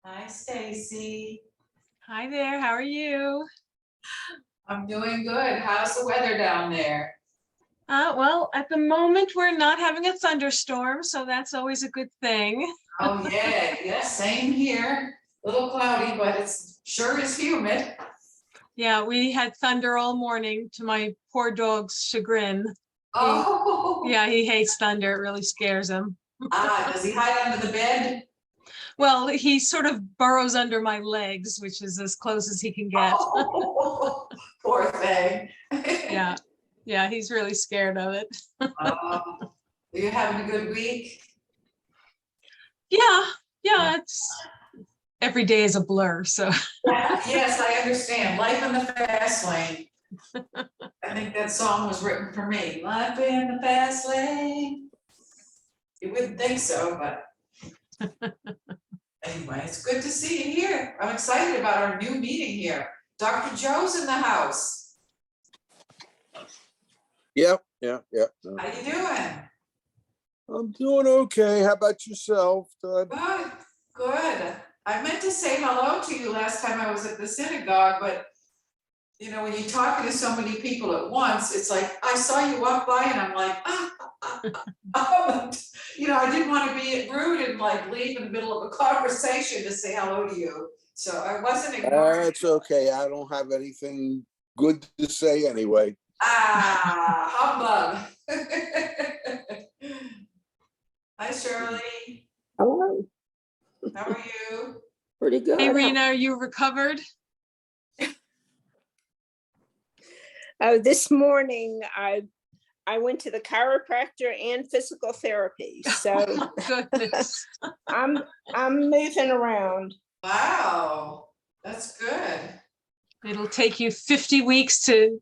Hi, Stacy. Hi there, how are you? I'm doing good. How's the weather down there? Well, at the moment, we're not having a thunderstorm, so that's always a good thing. Oh, yeah, same here. A little cloudy, but it's sure is humid. Yeah, we had thunder all morning to my poor dog's chagrin. Oh. Yeah, he hates thunder. It really scares him. Does he hide under the bed? Well, he sort of burrows under my legs, which is as close as he can get. Oh, poor thing. Yeah, he's really scared of it. Are you having a good week? Yeah, every day is a blur, so. Yes, I understand. Life in the fast lane. I think that song was written for me. Life in the fast lane. You wouldn't think so, but anyway, it's good to see you here. I'm excited about our new meeting here. Dr. Joe's in the house. Yeah. How you doing? I'm doing okay. How about yourself, Todd? Good. I meant to say hello to you last time I was at the synagogue, but you know, when you're talking to so many people at once, it's like, I saw you walk by and I'm like, you know, I didn't want to be rude and like leave in the middle of a conversation to say hello to you. So I wasn't ignoring. It's okay. I don't have anything good to say anyway. Humbug. Hi, Shirley. Hello. How are you? Pretty good. Hey, Rena, are you recovered? This morning I went to the chiropractor and physical therapy, so Goodness. I'm moving around. Wow, that's good. It'll take you 50 weeks to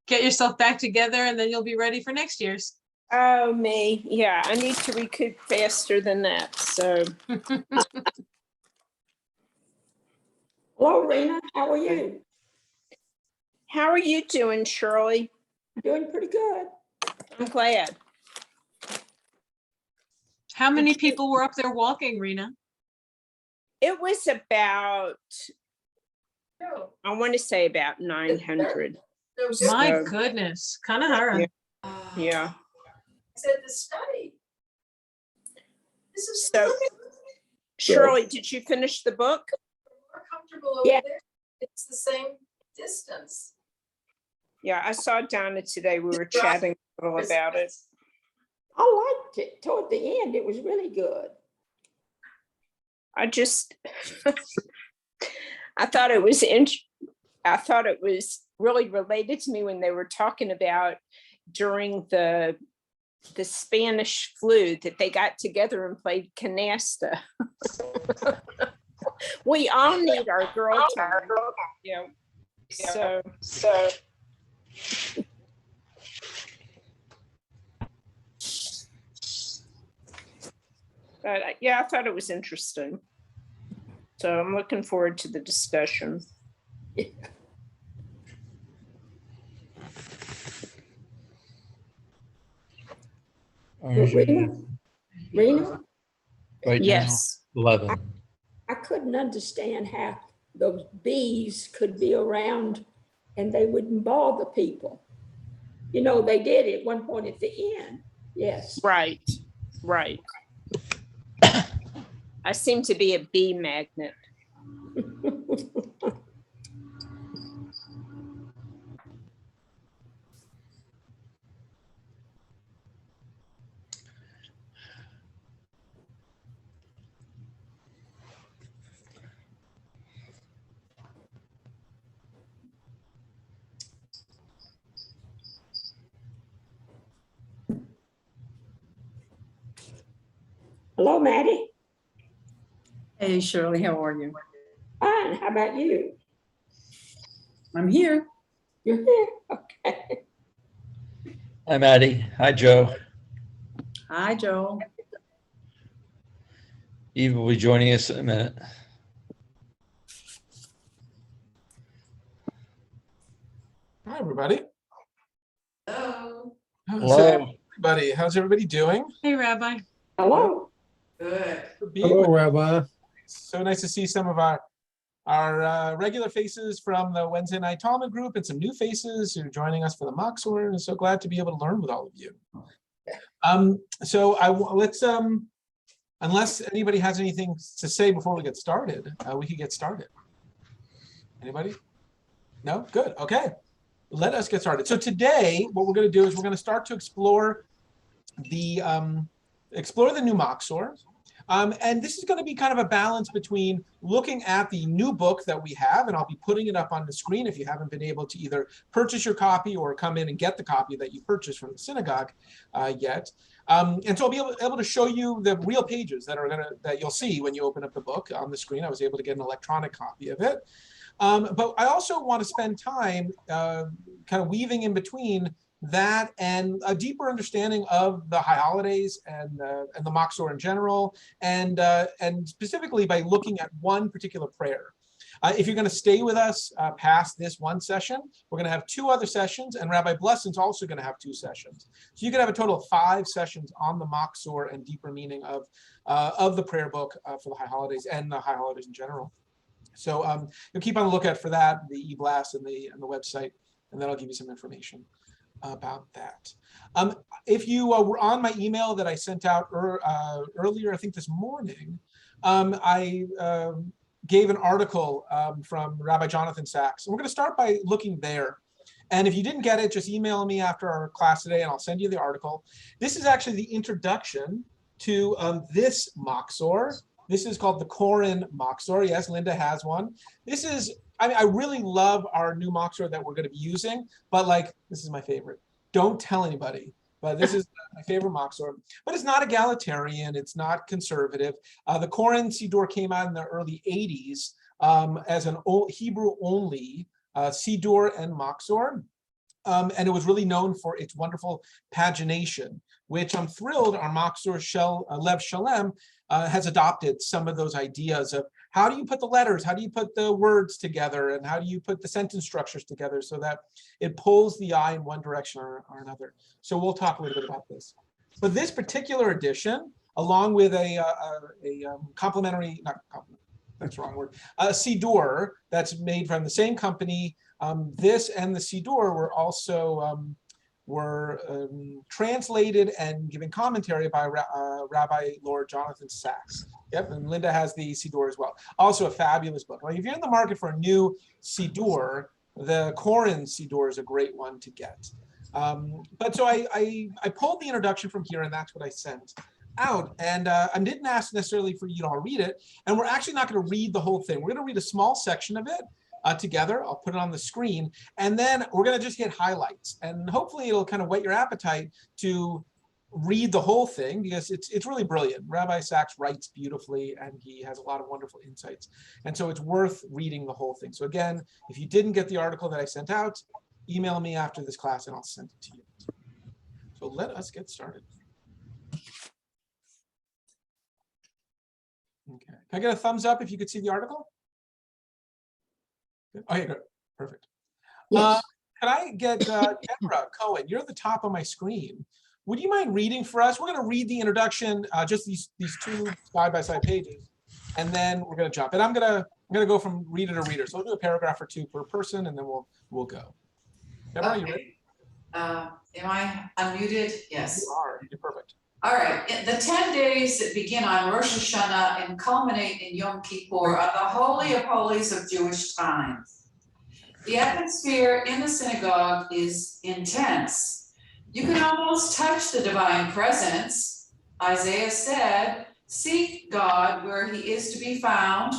get yourself back together, and then you'll be ready for next year's. Oh me, yeah, I need to recoup faster than that. So Hello, Rena. How are you? how are you doing, Shirley? Doing pretty good. I'm glad. How many people were up there walking, Rena? It was about, I want to say about 900. My goodness, kind of hard. Yeah. Said the study. This is So Shirley, did you finish the book? more comfortable over there. It's the same distance. Yeah, I saw Donna today. We were chatting a little about it. I liked it. Toward the end, it was really good. I thought it was really related to me when they were talking about during the Spanish flu that they got together and played canasta. We all need our girl time. Yeah. So but yeah, I thought it was interesting. So I'm looking forward to the discussion. Rena? Right now, Yes. 11. I couldn't understand how those bees could be around and they wouldn't bother people. You know, they did at one point at the end. Yes. Right. I seem to be a bee magnet. Hello, Maddie. Hey, Shirley, how are you? Fine. How about you? I'm here. You're here. Okay. Hi, Maddie. Hi, Joe. Hi, Joel. Eve will be joining us in a minute. Hi, everybody. Hello. Hello. How's everybody doing? Hey, Rabbi. Hello. Good. Hello, Rabbi. So nice to see some of our regular faces from the Wednesday Night Talmud group and some new faces who are joining us for the Machzor. And so glad to be able to learn with all of you. Let's unless anybody has anything to say before we get started, we could get started. Anybody? No? Good. Okay. Let us get started. So today, what we're going to do is we're going to start to explore the new Machzor. And this is going to be kind of a balance between looking at the new book that we have, and I'll be putting it up on the screen if you haven't been able to either purchase your copy or come in and get the copy that you purchased from the synagogue yet. And so I'll be able to show you the real pages that you'll see when you open up the book on the screen. I was able to get an electronic copy of it. But I also want to spend time kind of weaving in between that and a deeper understanding of the high holidays and the Machzor in general, and specifically by looking at one particular prayer. If you're going to stay with us past this one session, we're going to have 2 other sessions, and Rabbi Blessing's also going to have 2 sessions. So you could have a total of 5 sessions on the Machzor and deeper meaning of the prayer book for the high holidays and the high holidays in general. So you'll keep on the lookout for that, the e-blast and the website, and then I'll give you some information about that. If you were on my email that I sent out earlier, I think this morning, I gave an article from Rabbi Jonathan Sachs. And we're going to start by looking there. And if you didn't get it, just email me after our class today and I'll send you the article. This is actually the introduction to this Machzor. This is called the Koren Machzor. Yes, Linda has one. This is, I really love our new Machzor that we're going to be using, but this is my favorite. Don't tell anybody, but this is my favorite Machzor. But it's not egalitarian. It's not conservative. The Koren Siddur came out in the early 80s as an Hebrew-only Siddur and Machzor. And it was really known for its wonderful pagination, which I'm thrilled our Machzor Lev Shalem has adopted some of those ideas of how do you put the letters, how do you put the words together, and how do you put the sentence structures together so that it pulls the eye in one direction or another. So we'll talk a little bit about this. But this particular edition, along with a complementary, not complementary, that's the wrong word, a Siddur that's made from the same company, this and the Siddur were also translated and given commentary by Rabbi Laurence Jonathan Sachs. Yep, and Linda has the Siddur as well. Also a fabulous book. Like if you're in the market for a new Siddur, the Koren Siddur is a great one to get. But so I pulled the introduction from here, and that's what I sent out. And I didn't ask necessarily for you to all read it. And we're actually not going to read the whole thing. We're going to read a small section of it together. I'll put it on the screen. And then we're going to just hit highlights. And hopefully it'll kind of whet your appetite to read the whole thing, because it's really brilliant. Rabbi Sachs writes beautifully, and he has a lot of wonderful insights. And so it's worth reading the whole thing. So again, if you didn't get the article that I sent out, email me after this class and I'll send it to you. So let us get started. Okay. Can I get a thumbs up if you could see the article? Good. Oh, yeah, good. Perfect. Yes. Can I get Deborah Cohen? You're at the top of my screen. Would you mind reading for us? We're going to read the introduction, just these 2 side-by-side pages, and then we're going to jump. And I'm going to go from reader to reader. So we'll do a paragraph or 2 per person, and then we'll go. Deborah, Okay. you ready? Am I unmuted? Yes. You are. You're perfect. All right. The 10 days that begin on Rosh Hashanah and culminate in Yom Kippur are the Holy of Holies of Jewish time. The atmosphere in the synagogue is intense. You can almost touch the divine presence. Isaiah said, "Seek God where he is to be found.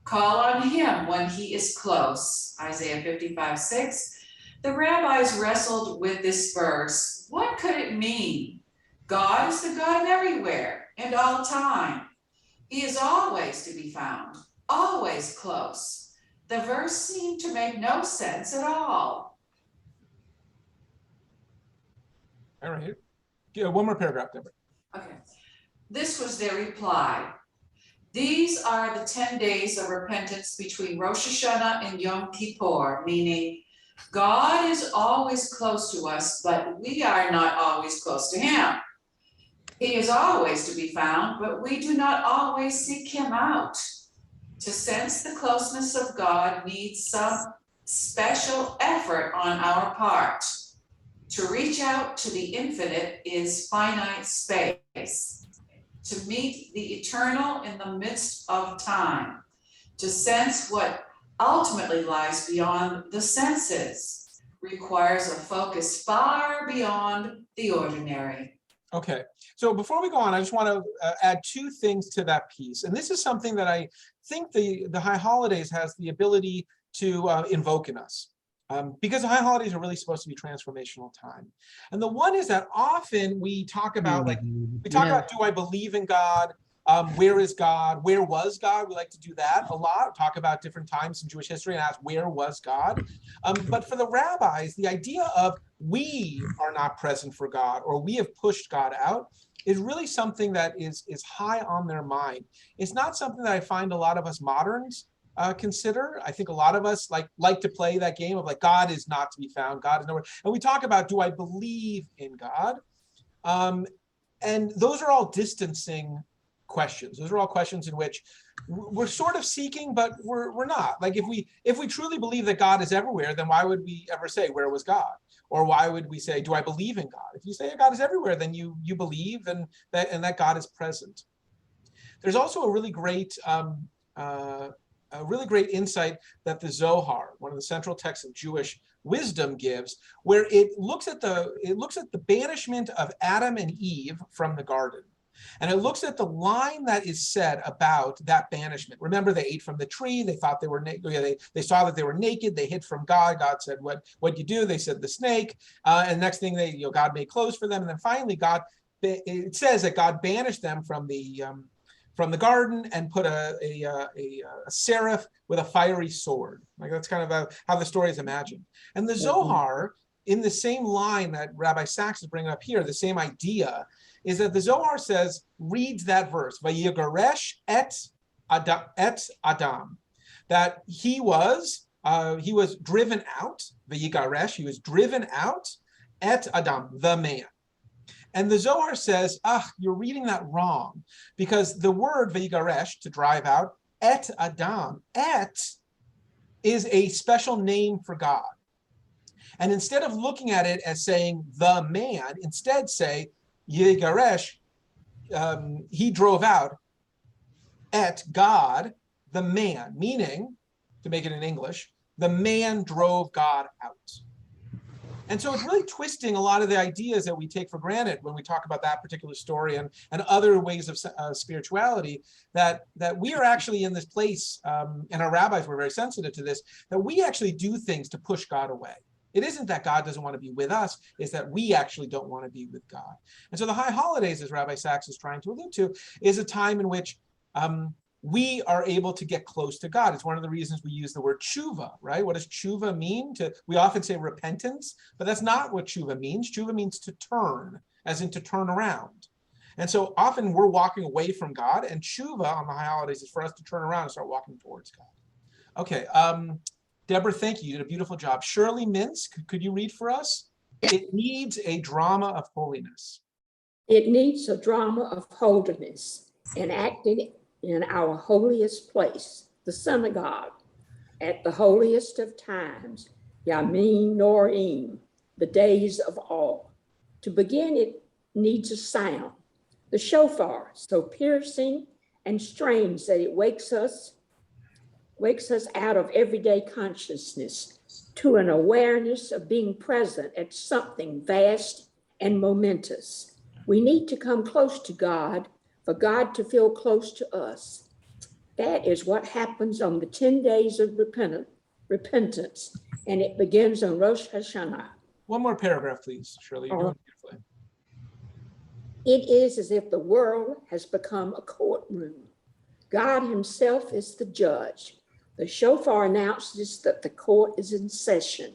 Call on him when he is close." Isaiah 55:6. The rabbis wrestled with this verse. What could it mean? God is the God everywhere and all time. He is always to be found, always close. The verse seemed to make no sense at all. All right. Yeah, one more paragraph, Deborah. Okay. This was their reply. These are the 10 days of repentance between Rosh Hashanah and Yom Kippur, meaning God is always close to us, but we are not always close to him. He is always to be found, but we do not always seek him out. To sense the closeness of God needs some special effort on our part. To reach out to the infinite is finite space. To meet the eternal in the midst of time. To sense what ultimately lies beyond the senses requires a focus far beyond the ordinary. Okay, so before we go on, I just want to add two things to that piece. And this is something that I think the High Holidays has the ability to invoke in us. Because the High Holidays are really supposed to be transformational time. And the one is that often we talk about, like, we talk about, do I believe in God? Where is God? Where was God? We like to do that a lot, talk about different times in Jewish history and ask, where was God? But for the rabbis, the idea of we are not present for God, or we have pushed God out, is really something that is high on their mind. It's not something that I find a lot of us moderns consider. I think a lot of us like to play that game of like, God is not to be found, God is nowhere. And we talk about, do I believe in God? And those are all distancing questions. Those are all questions in which we're sort of seeking, but we're not. Like if we truly believe that God is everywhere, then why would we ever say, where was God? Or why would we say, do I believe in God? If you say God is everywhere, then you believe and that God is present. There's also a really great insight that the Zohar, one of the central texts of Jewish wisdom, gives, where it looks at the banishment of Adam and Eve from the garden. And it looks at the line that is said about that banishment. Remember, they ate from the tree. They thought they were naked. They saw that they were naked. They hid from God. God said, "What you do?" They said, "The snake." And next thing God made clothes for them. And then finally, it says that God banished them from the garden and put a seraph with a fiery sword. Like that's kind of how the story is imagined. And the Zohar, in the same line that Rabbi Sachs is bringing up here, the same idea, is that the Zohar reads that verse, Vayigaresh et Adam, that he was driven out, Vayigaresh, he was driven out, et Adam, the man. And the Zohar says, you're reading that wrong, because the word Vayigaresh, to drive out, et Adam, et is a special name for God. And instead of looking at it as saying the man, instead say, Yigaresh, he drove out, et God, the man, meaning, to make it in English, the man drove God out. And so it's really twisting a lot of the ideas that we take for granted when we talk about that particular story and other ways of spirituality, that we are actually in this place, and our rabbis were very sensitive to this, that we actually do things to push God away. It isn't that God doesn't want to be with us, it's that we actually don't want to be with God. And so the High Holidays, as Rabbi Sachs is trying to allude to, is a time in which we are able to get close to God. It's one of the reasons we use the word tshuva, right? What does tshuva mean? We often say repentance, but that's not what tshuva means. Tshuva means to turn, as in to turn around. And so often we're walking away from God, and tshuva on the High Holidays is for us to turn around and start walking towards God. Okay, Deborah, thank you. You did a beautiful job. Shirley Mintz, could you read for us? It needs a drama of holiness. It needs a drama of holiness enacted in our holiest place, the synagogue, at the holiest of times, Yamin Norim, the days of awe. To begin, it needs a sound, the shofar, so piercing and strange that it wakes us out of everyday consciousness to an awareness of being present at something vast and momentous. We need to come close to God for God to feel close to us. That is what happens on the 10 days of repentance, and it begins on Rosh Hashanah. One more paragraph, please, Shirley. You're doing beautifully. It is as if the world has become a courtroom. God himself is the judge. The shofar announces that the court is in session,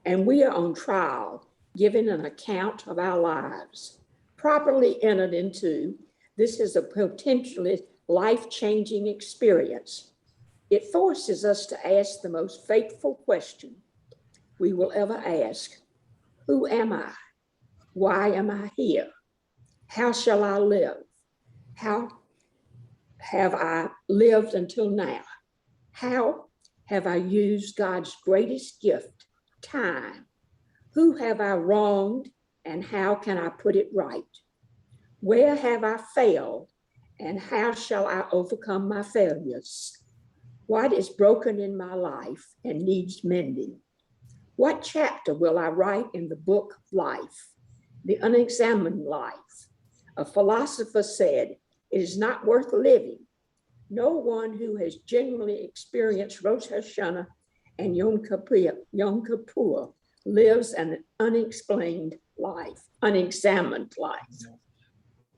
and we are on trial, giving an account of our lives. Properly entered into, this is a potentially life-changing experience. It forces us to ask the most fateful question we will ever ask. Who am I? Why am I here? How shall I live? How have I lived until now? How have I used God's greatest gift, time? Who have I wronged, and how can I put it right? Where have I failed, and how shall I overcome my failures? What is broken in my life and needs mending? What chapter will I write in the book of life, the unexamined life? A philosopher said, it is not worth living. No one who has genuinely experienced Rosh Hashanah and Yom Kippur lives an unexplained life, unexamined life.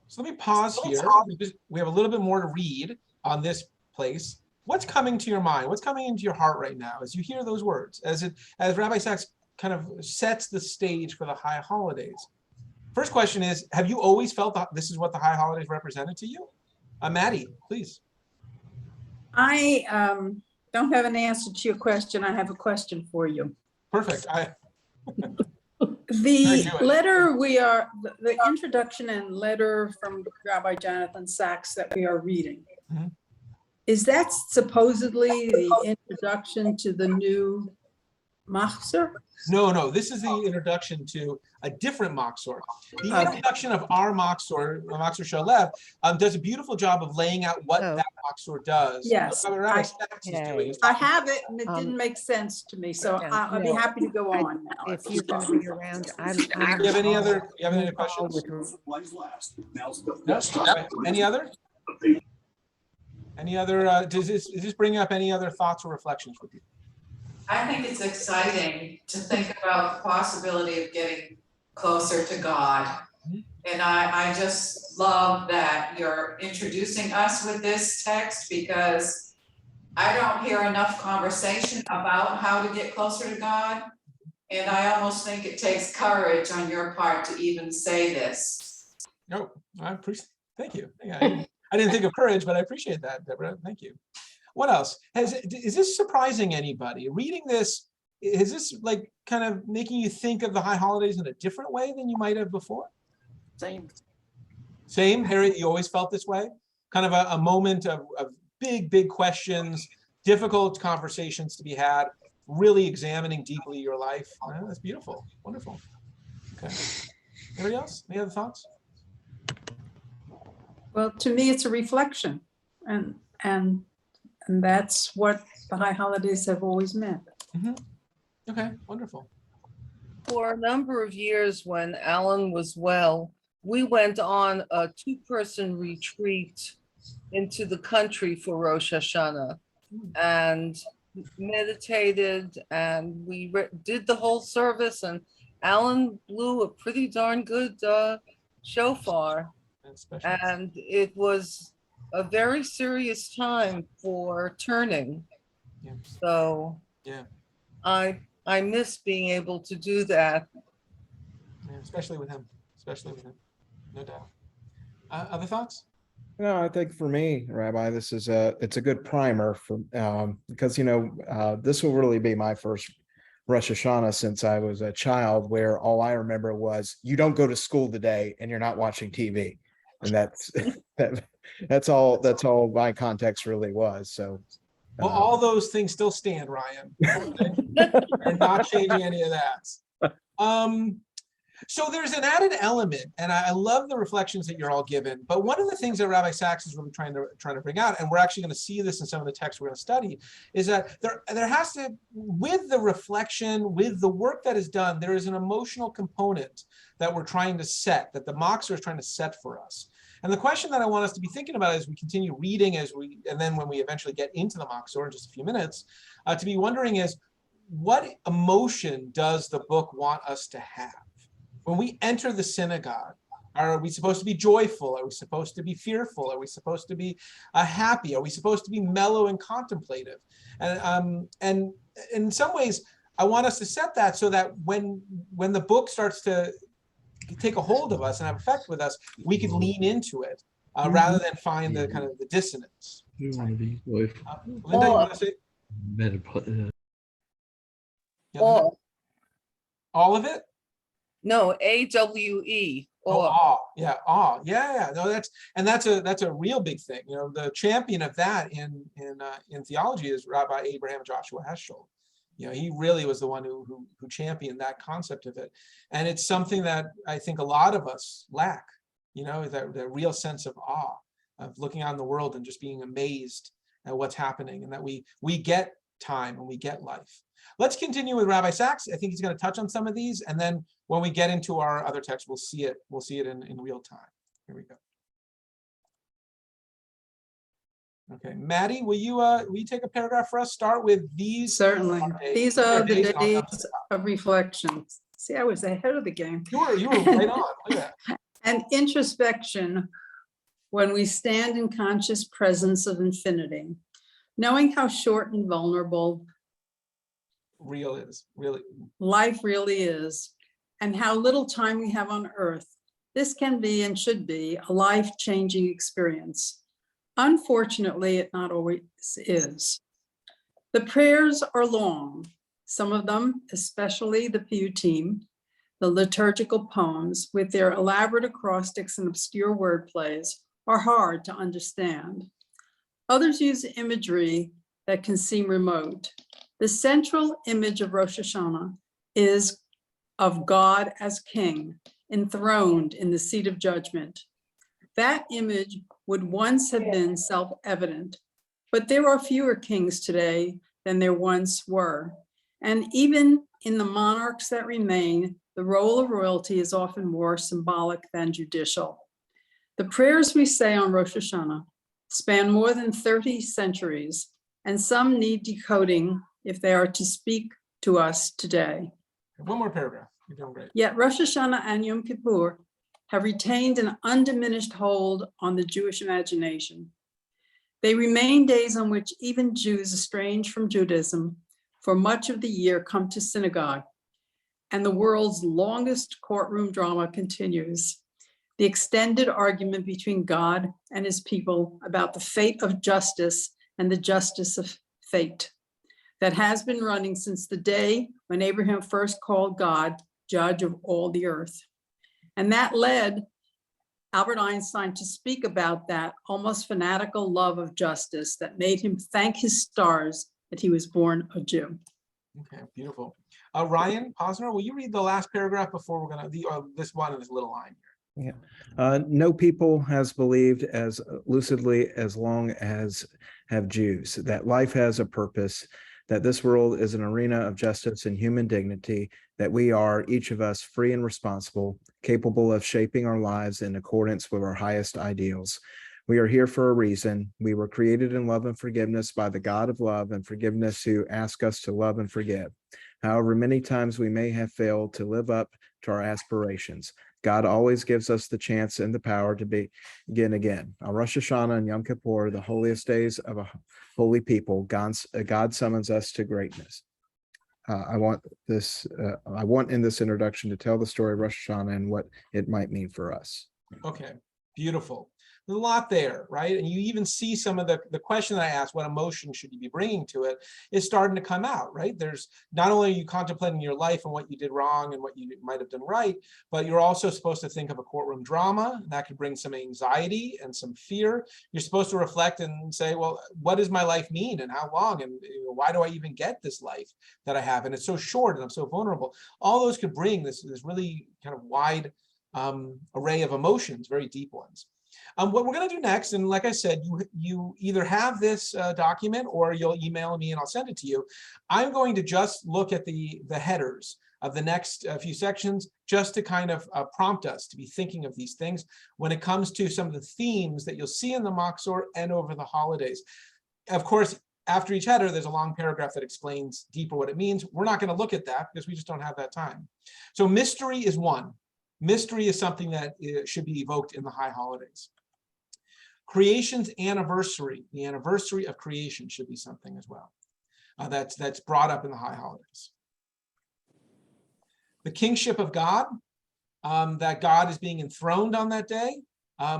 So let me pause here, because we have a little bit more to read on this place. What's coming to your mind? What's coming into your heart right now as you hear those words, as Rabbi Sachs kind of sets the stage for the high holidays? First question is, have you always felt that this is what the high holidays represented to you? Maddie, please. I don't have an answer to your question. I have a question for you. Perfect. The letter the introduction and letter from Rabbi Jonathan Sachs that we are reading, is that supposedly the introduction to the new Machzor? No, this is the introduction to a different Machzor. The introduction of our Machzor, Machzor Shalev, does a beautiful job of laying out what that Machzor does. Yes, Rabbi Sachs is doing. I have it, and it didn't make sense to me, so I'll be happy to go on now. If you're going to be around, Do you have any other questions? No? Any other? Does this bring up any other thoughts or reflections with you? I think it's exciting to think about the possibility of getting closer to God. And I just love that you're introducing us with this text, because I don't hear enough conversation about how to get closer to God. And I almost think it takes courage on your part to even say this. No, I appreciate. Thank you. I didn't think of courage, but I appreciate that, Deborah. Thank you. What else? Is this surprising anybody? Reading this, is this like kind of making you think of the high holidays in a different way than you might have before? Same, Harry, you always felt this way? Kind of a moment of big questions, difficult conversations to be had, really examining deeply your life. That's beautiful, wonderful. Okay, anybody else? Any other thoughts? Well, to me, it's a reflection, and that's what the high holidays have always meant. Okay, wonderful. For a number of years when Alan was well, we went on a 2-person retreat into the country for Rosh Hashanah and meditated, and we did the whole service, and Alan blew a pretty darn good shofar. And it was a very serious time for turning. So I miss being able to do that. Especially with him, no doubt. Other thoughts? No, I think for me, Rabbi, this is it's a good primer for because this will really be my first Rosh Hashanah since I was a child, where all I remember was you don't go to school today and you're not watching TV. And that's all my context really was. So well, all those things still stand, Ryan. You're not changing any of that. So there's an added element, and I love the reflections that you're all given. But one of the things that Rabbi Sachs is really trying to bring out, and we're actually going to see this in some of the texts we're going to study, is that there has to, with the reflection, with the work that is done, there is an emotional component that we're trying to set, that the Machzor is trying to set for us. And the question that I want us to be thinking about as we continue reading, and then when we eventually get into the Machzor in just a few minutes, to be wondering is, what emotion does the book want us to have? When we enter the synagogue, are we supposed to be joyful? Are we supposed to be fearful? Are we supposed to be happy? Are we supposed to be mellow and contemplative? And in some ways, I want us to set that so that when the book starts to take a hold of us and have effect with us, we can lean into it rather than find the kind of the dissonance. We want to be joyful. Linda, you want to say? All of it? No, AWE, awe. Yeah, awe. Yeah. No, that's a real big thing. You know, the champion of that in theology is Rabbi Abraham Joshua Heschel. You know, he really was the one who championed that concept of it, and it's something that I think a lot of us lack. You know, that real sense of awe, of looking out in the world and just being amazed at what's happening, and that we get time and we get life. Let's continue with Rabbi Sachs. I think he's going to touch on some of these, and then when we get into our other text, we'll see it in real time. Here we go. Okay, Maddie, will you take a paragraph for us? Start with these. Certainly. These are the days of reflection. See, I was ahead of the game. You were right on. Look at that. And introspection when we stand in conscious presence of infinity, knowing how short and vulnerable life really is, and how little time we have on earth. This can be and should be a life-changing experience. Unfortunately, it not always is. The prayers are long, some of them, especially the Piyutim, the liturgical poems with their elaborate acrostics and obscure wordplays, are hard to understand. Others use imagery that can seem remote. The central image of Rosh Hashanah is of God as king, enthroned in the seat of judgment. That image would once have been self-evident, but there are fewer kings today than there once were. And even in the monarchs that remain, the role of royalty is often more symbolic than judicial. The prayers we say on Rosh Hashanah span more than 30 centuries, and some need decoding if they are to speak to us today. One more paragraph. You're doing great. Yet Rosh Hashanah and Yom Kippur have retained an undiminished hold on the Jewish imagination. They remain days on which even Jews estranged from Judaism for much of the year come to synagogue, and the world's longest courtroom drama continues. The extended argument between God and his people about the fate of justice and the justice of fate that has been running since the day when Abraham first called God judge of all the earth. And that led Albert Einstein to speak about that almost fanatical love of justice that made him thank his stars that he was born a Jew. Okay, beautiful. Ryan Posner, will you read the last paragraph before we're going to, this one in this little line here? Yeah. No people has believed as lucidly as long as have Jews that life has a purpose, that this world is an arena of justice and human dignity, that we are, each of us, free and responsible, capable of shaping our lives in accordance with our highest ideals. We are here for a reason. We were created in love and forgiveness by the God of love and forgiveness who asks us to love and forgive. However many times we may have failed to live up to our aspirations, God always gives us the chance and the power to begin again. On Rosh Hashanah and Yom Kippur, the holiest days of a holy people, God summons us to greatness. I want in this introduction to tell the story of Rosh Hashanah and what it might mean for us. Okay, beautiful. There's a lot there, right? And you even see some of the question that I asked, what emotion should you be bringing to it, is starting to come out, right? There's not only are you contemplating your life and what you did wrong and what you might have done right, but you're also supposed to think of a courtroom drama that could bring some anxiety and some fear. You're supposed to reflect and say, well, what does my life mean and how long? And why do I even get this life that I have? And it's so short and I'm so vulnerable. All those could bring this really kind of wide array of emotions, very deep ones. What we're going to do next, and like I said, you either have this document or you'll email me and I'll send it to you. I'm going to just look at the headers of the next few sections just to kind of prompt us to be thinking of these things when it comes to some of the themes that you'll see in the Machzor and over the holidays. Of course, after each header, there's a long paragraph that explains deeper what it means. We're not going to look at that because we just don't have that time. So mystery is one. Mystery is something that should be evoked in the high holidays. Creation's anniversary, the anniversary of creation, should be something as well. That's brought up in the high holidays. The kingship of God, that God is being enthroned on that day,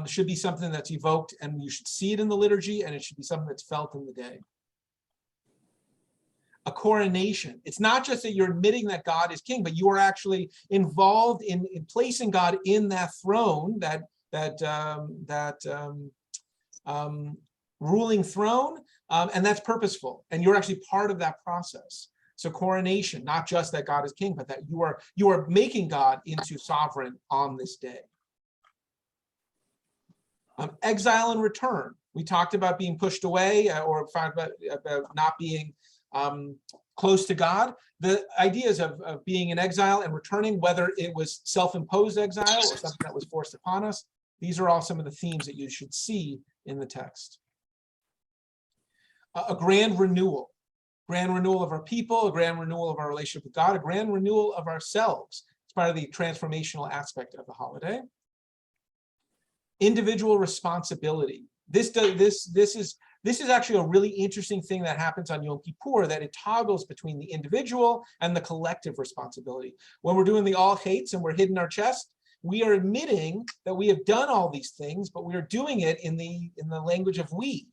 should be something that's evoked, and you should see it in the liturgy, and it should be something that's felt in the day. a coronation. It's not just that you're admitting that God is king, but you are actually involved in placing God in that throne, ruling throne, and that's purposeful. And you're actually part of that process. So coronation, not just that God is king, but that you are making God into sovereign on this day. Exile and return. We talked about being pushed away or about not being close to God. The ideas of being in exile and returning, whether it was self-imposed exile or something that was forced upon us, these are all some of the themes that you should see in the text. A grand renewal of our people, a grand renewal of our relationship with God, a grand renewal of ourselves. It's part of the transformational aspect of the holiday. Individual responsibility. This is actually a really interesting thing that happens on Yom Kippur, that it toggles between the individual and the collective responsibility. When we're doing the all hates and we're hitting our chest, we are admitting that we have done all these things, but we are doing it in the language of we.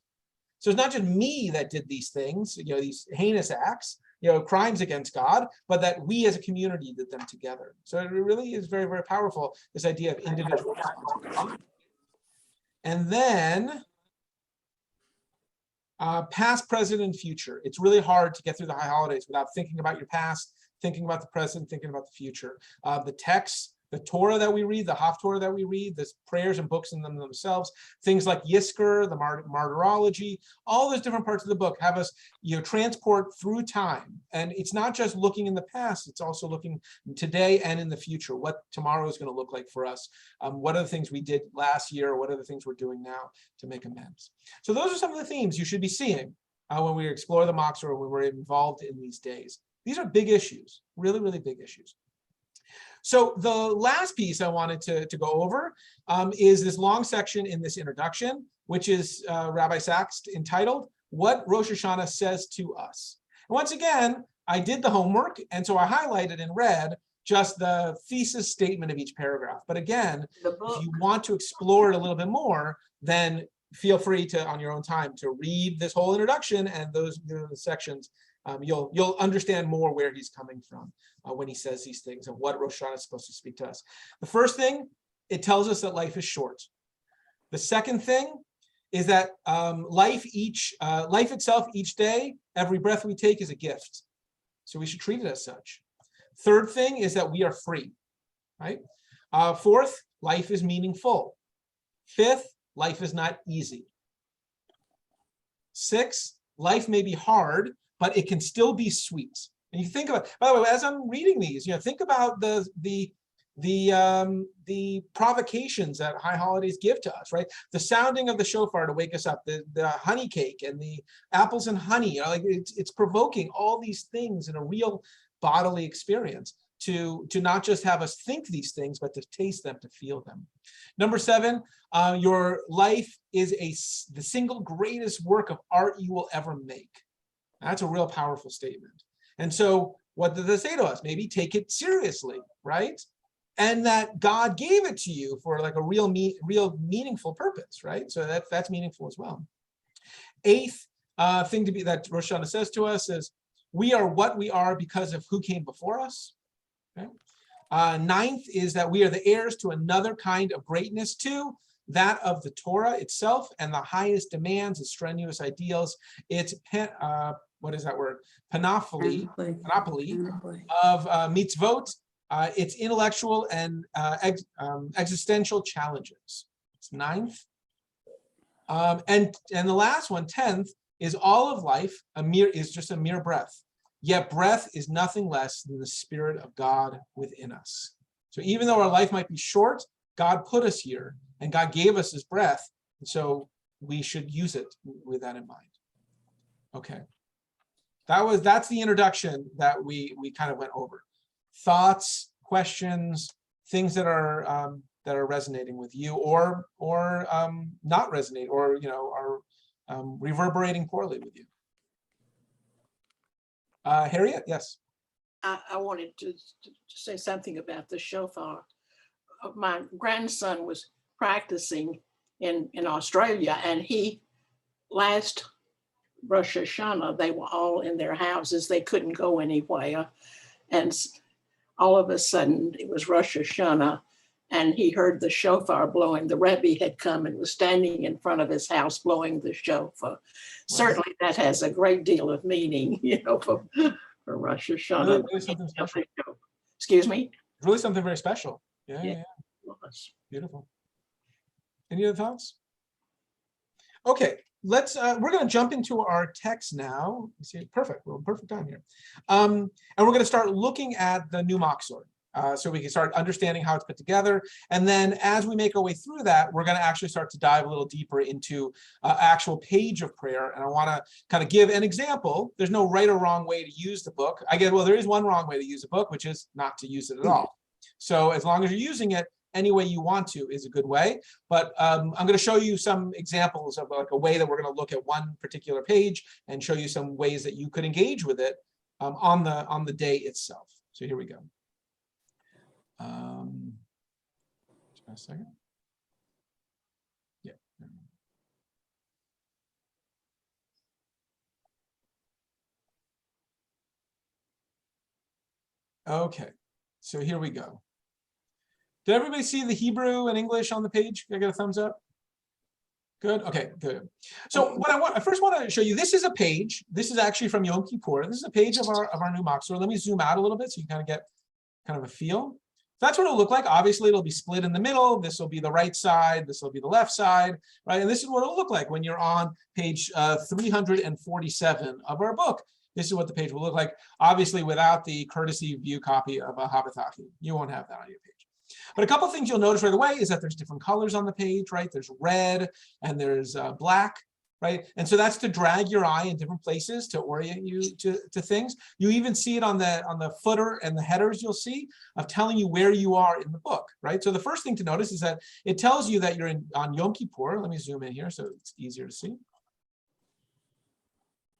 So it's not just me that did these things, these heinous acts, crimes against God, but that we as a community did them together. So it really is very, very powerful, this idea of individual responsibility. And then past, present, and future. It's really hard to get through the high holidays without thinking about your past, thinking about the present, thinking about the future. The texts, the Torah that we read, the Haftorah that we read, the prayers and books in them themselves, things like Yisker, the Martyrology, all those different parts of the book have us, transport through time. And it's not just looking in the past, it's also looking today and in the future, what tomorrow is going to look like for us. What are the things we did last year? What are the things we're doing now to make amends? So those are some of the themes you should be seeing when we explore the Machzor, when we're involved in these days. These are big issues, really, really big issues. So the last piece I wanted to go over is this long section in this introduction, which is Rabbi Sachs entitled, What Rosh Hashanah Says to Us. And once again, I did the homework, and so I highlighted in red just the thesis statement of each paragraph. But again, if you want to explore it a little bit more, then feel free to, on your own time, to read this whole introduction and those sections. You'll understand more where he's coming from when he says these things and what Rosh Hashanah is supposed to speak to us. The first thing, it tells us that life is short. The second thing is that life itself, each day, every breath we take is a gift. So we should treat it as such. Third thing is that we are free, right? Fourth, life is meaningful. Fifth, life is not easy. Sixth, life may be hard, but it can still be sweet. And you think about, by the way, as I'm reading these, think about the provocations that high holidays give to us, right? The sounding of the shofar to wake us up, the honey cake and the apples and honey, it's provoking all these things in a real bodily experience to not just have us think these things, but to taste them, to feel them. Number 7, your life is the single greatest work of art you will ever make. That's a real powerful statement. And so what does it say to us? Maybe take it seriously, right? And that God gave it to you for like a real meaningful purpose, right? So that's meaningful as well. 8th thing that Rosh Hashanah says to us is, we are what we are because of who came before us. Okay? 9th is that we are the heirs to another kind of greatness too, that of the Torah itself and the highest demands and strenuous ideals. It's what is that word? Panoply of mitzvot. It's intellectual and existential challenges. It's 9th. And the last one, 10th, is all of life is just a mere breath. Yet breath is nothing less than the Spirit of God within us. So even though our life might be short, God put us here and God gave us his breath. And so we should use it with that in mind. Okay. That's the introduction that we kind of went over. Thoughts, questions, things that are resonating with you or not resonating or are reverberating poorly with you. Harriet, yes. I wanted to say something about the shofar. My grandson was practicing in Australia, and he last Rosh Hashanah, they were all in their houses. They couldn't go anywhere. And all of a sudden, it was Rosh Hashanah, and he heard the shofar blowing. The Rebbe had come and was standing in front of his house blowing the shofar. Wow. Certainly, that has a great deal of meaning, for Rosh Hashanah. Really something special. Excuse me? Really something very special. Yeah. Beautiful. Any other thoughts? Okay, we're going to jump into our text now. You see, perfect. We're on perfect time here. And we're going to start looking at the new Machzor. So we can start understanding how it's put together. And then as we make our way through that, we're going to actually start to dive a little deeper into actual page of prayer. And I want to kind of give an example. There's no right or wrong way to use the book. Well, there is one wrong way to use a book, which is not to use it at all. So as long as you're using it, any way you want to is a good way. But I'm going to show you some examples of like a way that we're going to look at one particular page and show you some ways that you could engage with it on the day itself. So here we go. Just a second. Yeah. Okay, so here we go. Did everybody see the Hebrew and English on the page? Can I get a thumbs up? Good. Okay, good. So what I first want to show you, this is a page. This is actually from Yom Kippur. This is a page of our new Machzor. Let me zoom out a little bit so you kind of get kind of a feel. That's what it'll look like. Obviously, it'll be split in the middle. This will be the right side. This will be the left side, right? And this is what it'll look like when you're on page 347 of our book. This is what the page will look like. Obviously, without the courtesy view copy of Ahavath Achim, you won't have that on your page. But a couple of things you'll notice right away is that there's different colors on the page, right? There's red and there's black, right? And so that's to drag your eye in different places to orient you to things. You even see it on the footer and the headers you'll see of telling you where you are in the book, right? So the first thing to notice is that it tells you that you're on Yom Kippur. Let me zoom in here so it's easier to see.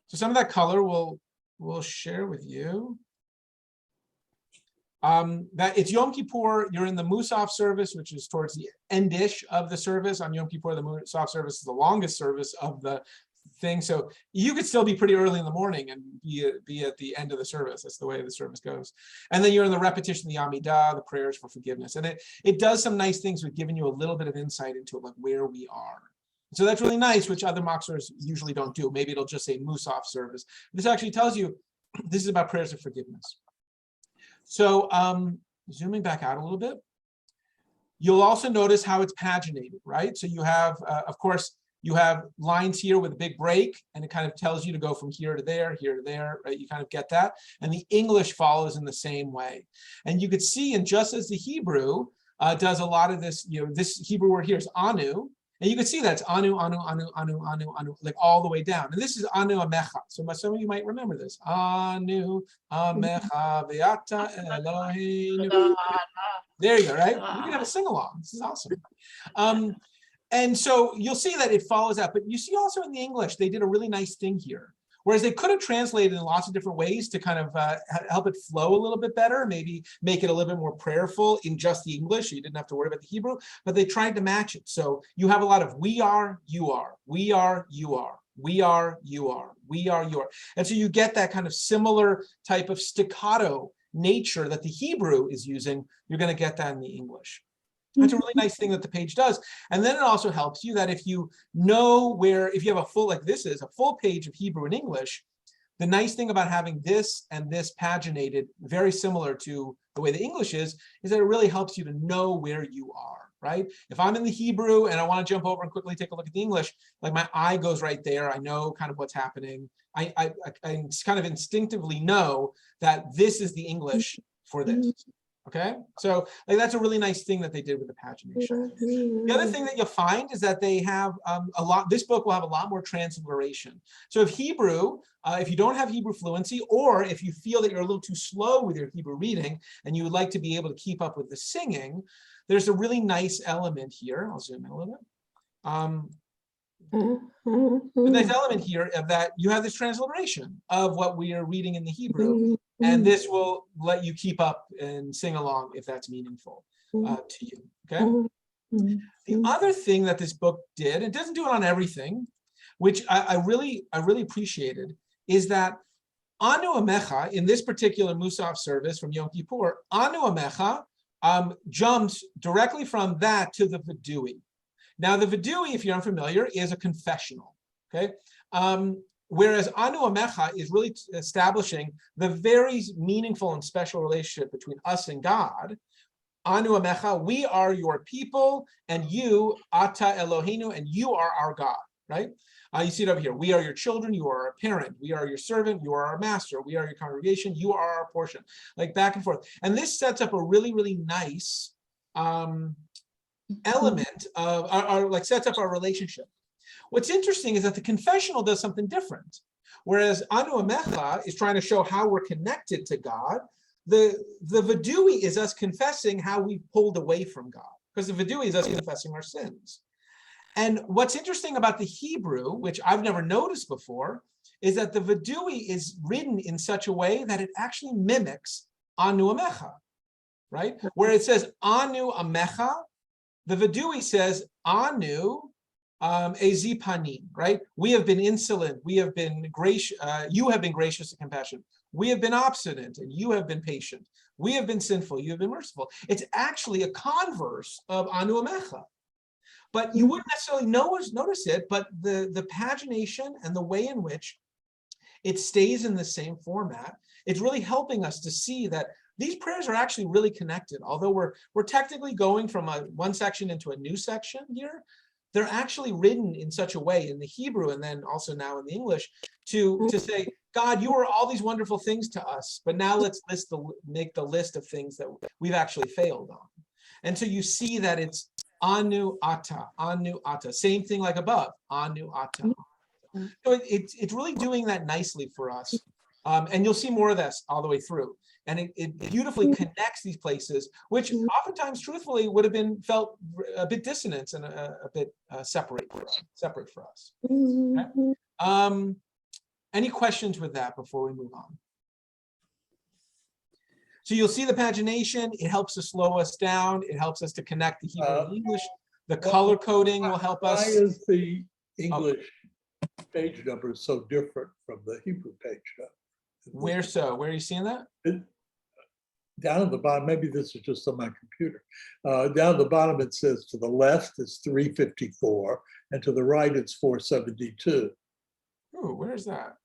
So some of that color we'll share with you. That it's Yom Kippur, you're in the Musaf service, which is towards the end-ish of the service. On Yom Kippur, the Musaf service is the longest service of the thing. So you could still be pretty early in the morning and be at the end of the service. That's the way the service goes. And then you're in the repetition, the Amidah, the prayers for forgiveness. And it does some nice things with giving you a little bit of insight into like where we are. So that's really nice, which other Machzors usually don't do. Maybe it'll just say Musaf service. This actually tells you this is about prayers of forgiveness. So zooming back out a little bit, you'll also notice how it's paginated, right? So you have, of course, you have lines here with a big break, and it kind of tells you to go from here to there, right? You kind of get that. And the English follows in the same way. And you could see, and just as the Hebrew does a lot of this, this Hebrew word here is anu, and you can see that it's anu, anu, anu, anu, anu, anu, like all the way down. And this is anu amecha. So some of you might remember this. Anu amecha ve'ata Eloheinu. There you go, right? You can have a sing-along. This is awesome. And so you'll see that it follows that. But you see also in the English, they did a really nice thing here. Whereas they could have translated in lots of different ways to kind of help it flow a little bit better, maybe make it a little bit more prayerful in just the English. So you didn't have to worry about the Hebrew, but they tried to match it. So you have a lot of we are, you are, we are, you are, we are, you are, we are, you are. And so you get that kind of similar type of staccato nature that the Hebrew is using. You're going to get that in the English. That's a really nice thing that the page does. And then it also helps you that if you know if you have a full, like this is a full page of Hebrew and English, the nice thing about having this and this paginated, very similar to the way the English is that it really helps you to know where you are, right? If I'm in the Hebrew and I want to jump over and quickly take a look at the English, like my eye goes right there. I know kind of what's happening. I kind of instinctively know that this is the English for this. Okay, so like that's a really nice thing that they did with the pagination. The other thing that you'll find is that they have this book will have a lot more transliteration. So if you don't have Hebrew fluency, or if you feel that you're a little too slow with your Hebrew reading and you would like to be able to keep up with the singing, there's a really nice element here. I'll zoom in a little bit. The nice element here of that you have this transliteration of what we are reading in the Hebrew, and this will let you keep up and sing along if that's meaningful to you. Okay. The other thing that this book did, it doesn't do it on everything, which I really appreciated, is that Anu Amecha, in this particular Musaf service from Yom Kippur, Anu Amecha jumps directly from that to the Vidui. Now, the Vidui, if you're unfamiliar, is a confessional, okay? Whereas Anu Amecha is really establishing the very meaningful and special relationship between us and God. Anu Amecha, we are your people, and you, Ata Eloheinu, and you are our God, right? You see it over here. We are your children, you are our parent. We are your servant, you are our master. We are your congregation, you are our portion. Like back and forth. And this sets up a really, really nice element of like sets up our relationship. What's interesting is that the confessional does something different. Whereas Anu Amecha is trying to show how we're connected to God, the Vidui is us confessing how we pulled away from God, because the Vidui is us confessing our sins. And what's interesting about the Hebrew, which I've never noticed before, is that the Vidui is written in such a way that it actually mimics Anu Amecha, right? Where it says Anu Amecha, the Vidui says Anu Ezi Panim, right? We have been insolent, we have been gracious, you have been gracious and compassionate. We have been obstinate and you have been patient. We have been sinful, you have been merciful. It's actually a converse of Anu Amecha. But you wouldn't necessarily notice it, but the pagination and the way in which it stays in the same format, it's really helping us to see that these prayers are actually really connected. Although we're technically going from one section into a new section here, they're actually written in such a way in the Hebrew and then also now in the English to say, God, you are all these wonderful things to us, but now let's make the list of things that we've actually failed on. And so you see that it's Anu Ata, Anu Ata. Same thing like above, Anu Ata. So it's really doing that nicely for us. And you'll see more of this all the way through. And it beautifully connects these places, which oftentimes, truthfully, would have been felt a bit dissonant and a bit separate for us. Okay? Any questions with that before we move on? So you'll see the pagination. It helps to slow us down. It helps us to connect the Hebrew and English. The color coding will help us. Why is the English page number so different from the Hebrew page number? Where so? Where are you seeing that? Down at the bottom, maybe this is just on my computer. Down at the bottom, it says to the left it's 354, and to the right it's 472. Oh, where is that?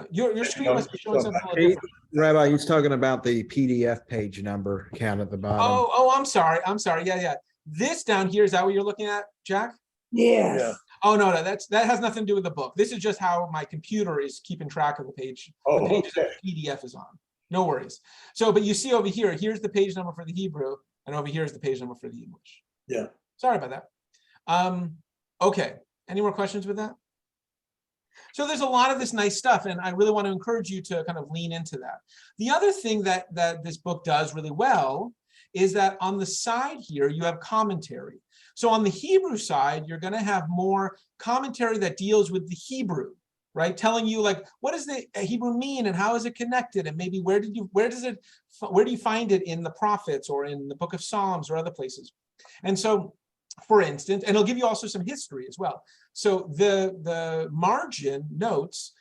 Your screen must be showing something a little different. Rabbi, he's talking about the PDF page number count at the bottom. Oh, I'm sorry. Yeah. This down here, is that what you're looking at, Jack? Yes. Yeah. Oh, no, that has nothing to do with the book. This is just how my computer is keeping track of the page. Oh, the pages okay. that the PDF is on. No worries. So, but you see over here, here's the page number for the Hebrew, and over here is the page number for the English. Yeah. Sorry about that. Okay. Any more questions with that? So there's a lot of this nice stuff, and I really want to encourage you to kind of lean into that. The other thing that this book does really well is that on the side here, you have commentary. So on the Hebrew side, you're going to have more commentary that deals with the Hebrew, right? Telling you like, what does the Hebrew mean and how is it connected? And maybe where do you find it in the prophets or in the book of Psalms or other places? And so, for instance, and it'll give you also some history as well. So the margin notes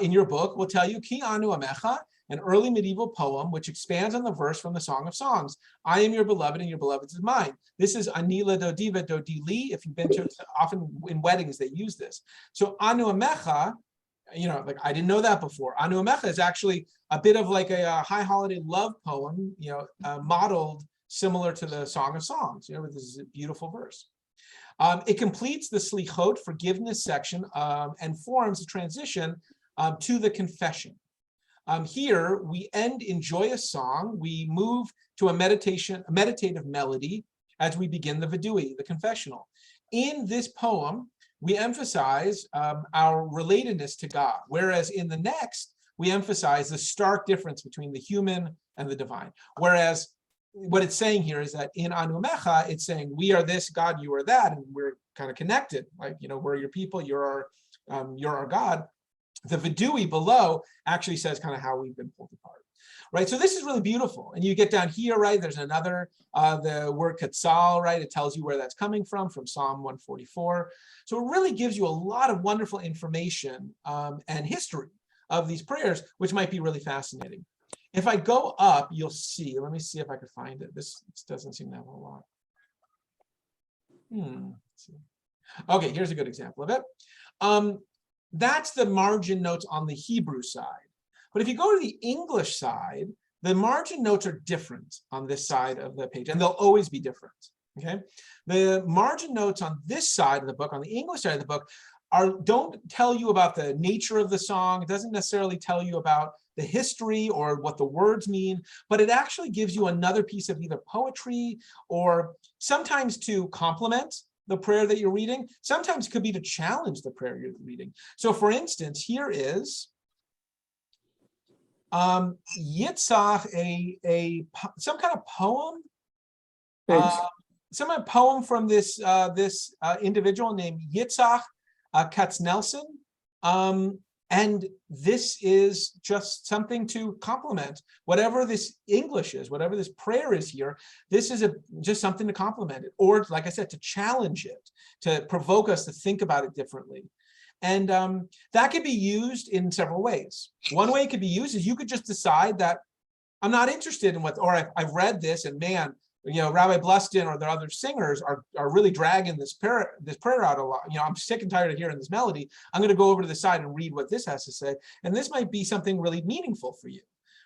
in your book will tell you Ki Anu Amecha, an early medieval poem which expands on the verse from the Song of Songs. I am your beloved and your beloved is mine. This is Anila Dodiva Dodili. If you've been to, often in weddings they use this. So Anu Amecha, like I didn't know that before. Anu Amecha is actually a bit of like a high holiday love poem, modeled similar to the Song of Songs, with this beautiful verse. It completes the Slichot, forgiveness section, and forms the transition to the confession. Here, we end in joyous song. We move to a meditative melody as we begin the Vidui, the confessional. In this poem, we emphasize our relatedness to God, whereas in the next, we emphasize the stark difference between the human and the divine. Whereas what it's saying here is that in Anu Amecha, it's saying we are this, God, you are that, and we're kind of connected. Like, we're your people, you're our God. The Vidui below actually says kind of how we've been pulled apart. right? So this is really beautiful. And you get down here, right? There's another, the word katsal, right? It tells you where that's coming from Psalm 144. So it really gives you a lot of wonderful information and history of these prayers, which might be really fascinating. If I go up, you'll see, let me see if I could find it. This doesn't seem to have a lot. Let's see. Okay, here's a good example of it. That's the margin notes on the Hebrew side. But if you go to the English side, the margin notes are different on this side of the page, and they'll always be different, okay? The margin notes on this side of the book, on the English side of the book, don't tell you about the nature of the song. It doesn't necessarily tell you about the history or what the words mean, but it actually gives you another piece of either poetry or sometimes to complement the prayer that you're reading. Sometimes it could be to challenge the prayer you're reading. So for instance, here is Yitzhak, some kind of poem, some kind of poem from this individual named Yitzhak Katznelson. And this is just something to complement whatever this English is, whatever this prayer is here. This is just something to complement it, or like I said, to challenge it, to provoke us to think about it differently. And that could be used in several ways. One way it could be used is you could just decide that I'm not interested in what, or I've read this and man, you know, Rabbi Bluston or the other singers are really dragging this prayer out a lot. You know, I'm sick and tired of hearing this melody. I'm going to go over to the side and read what this has to say. And this might be something really meaningful for you,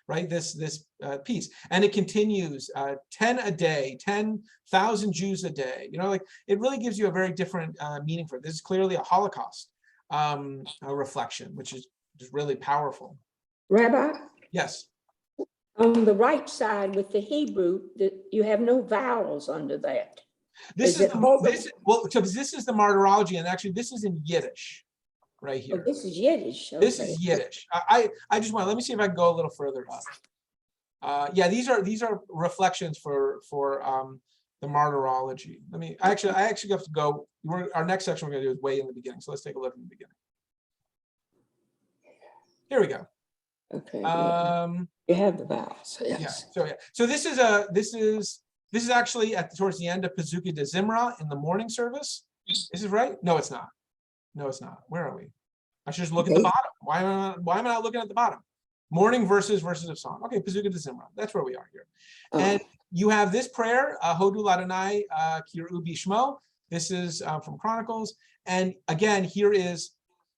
right? This piece. And it continues 10 a day, 10,000 Jews a day. You know, like it really gives you a very different meaning for it. This is clearly a Holocaust a reflection, which is just really powerful. Rabbi? Yes. On the right side with the Hebrew, you have no vowels under that. This is the martyrology, and actually this is in Yiddish, right here. Oh, this is Yiddish. Okay. This is Yiddish. I just want, let me see if I can go a little further up. Yeah, these are reflections for the martyrology. I actually have to go. Our next section we're going to do is way in the beginning. So let's take a look in the beginning. Here we go. Okay. You have the vowels. Yes. Yeah. So this is actually towards the end of Pezuki de Zimra in the morning service. Is it right? No, it's not. No, it's not. Where are we? I should just look at the bottom. Why am I not looking at the bottom? Morning verses of song. Okay, Pezuki de Zimra. That's where we are here. And you have this prayer, Hodu Ladonai Kiru Bishmo. This is from Chronicles. And again, here is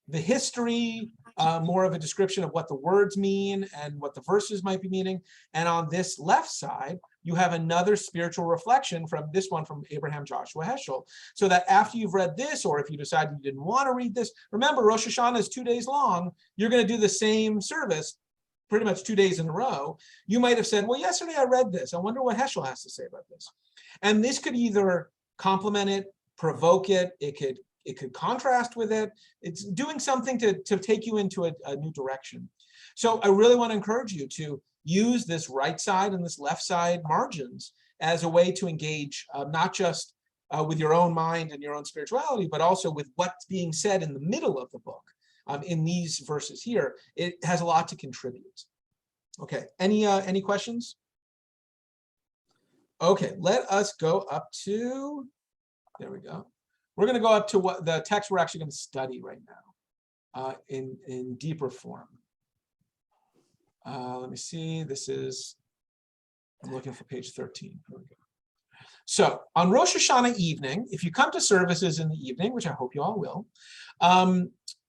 the history, more of a description of what the words mean and what the verses might be meaning. And on this left side, you have another spiritual reflection from this one from Abraham Joshua Heschel. So that after you've read this, or if you decide you didn't want to read this, remember Rosh Hashanah is 2 days long. You're going to do the same service pretty much 2 days in a row. You might have said, well, yesterday I read this. I wonder what Heschel has to say about this. And this could either complement it, provoke it, it could contrast with it. It's doing something to take you into a new direction. So I really want to encourage you to use this right side and this left side margins as a way to engage not just with your own mind and your own spirituality, but also with what's being said in the middle of the book. In these verses here, it has a lot to contribute. Okay, any questions? Okay, let us go up to, there we go. We're going to go up to what the text we're actually going to study right now in deeper form. Let me see. This is, I'm looking for page 13. Here we go. So on Rosh Hashanah evening, if you come to services in the evening, which I hope you all will,